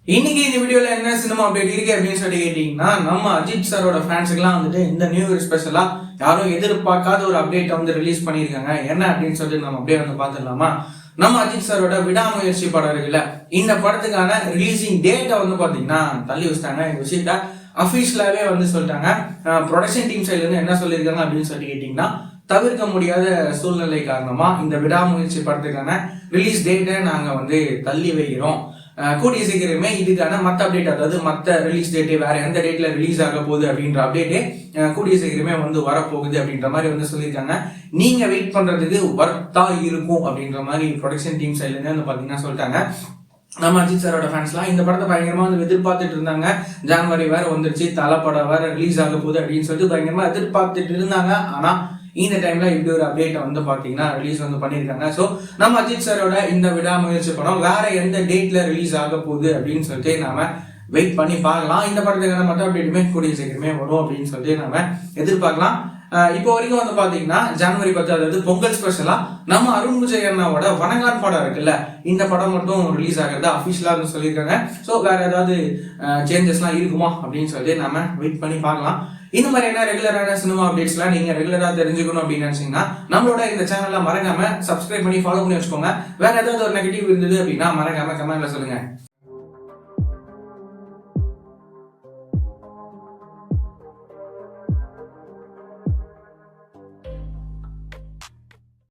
இன்னைக்கு இந்த வீடியோல என்ன சினிமா அப்டேட் இருக்கு அப்படின்னு சொல்லி கேட்டீங்கன்னா, நம்ம அஜித் சாரோட ஃபேன்ஸுக்குலாம் வந்துட்டு இந்த நியூ இயர் ஸ்பெஷலா யாரும் எதிர்பார்க்காத ஒரு அப்டேட் வந்து ரிலீஸ் பண்ணியிருக்காங்க. என்ன அப்படின்னு சொல்லிட்டு நம்ம அப்படியே வந்து பார்த்துடலாமா? நம்ம அஜித் சாரோட விடாமுயற்சி படம் இருக்குல்ல, இந்த படத்துக்கான ரிலீசிங் டேட்டை வந்து பாத்தீங்கன்னா தள்ளி வச்சிட்டாங்க. இந்த விஷயத்த அபிஷியலாவே வந்து சொல்லிட்டாங்க. ப்ரொடக்ஷன் டீம் சைட்ல இருந்து என்ன சொல்லியிருக்காங்க அப்படின்னு சொல்லி கேட்டீங்கன்னா, தவிர்க்க முடியாத சூழ்நிலை காரணமா இந்த விடாமுயற்சி படத்துக்கான ரிலீஸ் டேட்டை நாங்க வந்து தள்ளி வைக்கிறோம். கூடிய சீக்கிரமே இதுக்கான மற்ற அப்டேட், அதாவது மற்ற ரிலீஸ் டேட்டு வேற எந்த டேட்ல ரிலீஸ் ஆக போகுது அப்படின்ற அப்டேட்டு கூடிய சீக்கிரமே வந்து வரப்போகுது அப்படின்ற மாதிரி வந்து சொல்லியிருக்காங்க. நீங்க வெயிட் பண்றதுக்கு ஒர்த்தா இருக்கும் அப்படின்ற மாதிரி ப்ரொடக்ஷன் டீம் சைட்ல இருந்து வந்து பாத்தீங்கன்னா சொல்லிட்டாங்க. நம்ம அஜித் சாரோட ஃபேன்ஸ்லாம் இந்த படத்தை பயங்கரமா வந்து எதிர்பார்த்துட்டு இருந்தாங்க. ஜனவரி வேற வந்துருச்சு, தலை படம் வேற ரிலீஸ் ஆக போகுது அப்படின்னு சொல்லிட்டு பயங்கரமா எதிர்பார்த்துட்டு இருந்தாங்க. ஆனா இந்த டைம்ல இப்படி ஒரு அப்டேட்டை வந்து பாத்தீங்கன்னா ரிலீஸ் வந்து பண்ணியிருக்காங்க. ஸோ நம்ம அஜித் சாரோட இந்த விடாமுயற்சி படம் வேற எந்த டேட்ல ரிலீஸ் ஆக போகுது அப்படின்னு சொல்லிட்டு நாம வெயிட் பண்ணி பார்க்கலாம். இந்த படத்துக்கான மற்ற அப்டேட்டுமே கூடிய சீக்கிரமே வரும் அப்படின்னு சொல்லிட்டு நாம எதிர்பார்க்கலாம். இப்போ வரைக்கும் வந்து பாத்தீங்கன்னா ஜனவரி 10, அதாவது பொங்கல் ஸ்பெஷலா நம்ம அருண் விஜய் அண்ணாவோட வணங்கான் படம் இருக்குல்ல, இந்த படம் மட்டும் ரிலீஸ் ஆகிறது அபிஷியலா வந்து சொல்லியிருக்காங்க. ஸோ வேற ஏதாவது சேஞ்சஸ்லாம் இருக்குமா அப்படின்னு சொல்லிட்டு நாம வெயிட் பண்ணி பார்க்கலாம். இந்த மாதிரியான ரெகுலரான சினிமா அப்டேட்ஸ்லாம் நீங்க ரெகுலரா தெரிஞ்சுக்கணும் அப்படின்னு நினைச்சீங்கன்னா நம்மளோட இந்த சேனல்ல மறக்காம சப்ஸ்கிரைப் பண்ணி ஃபாலோ பண்ணி வச்சுக்கோங்க. வேற ஏதாவது ஒரு நெகட்டிவ் இருந்தது அப்படின்னா மறக்காம கமெண்ட்ல சொல்லுங்க.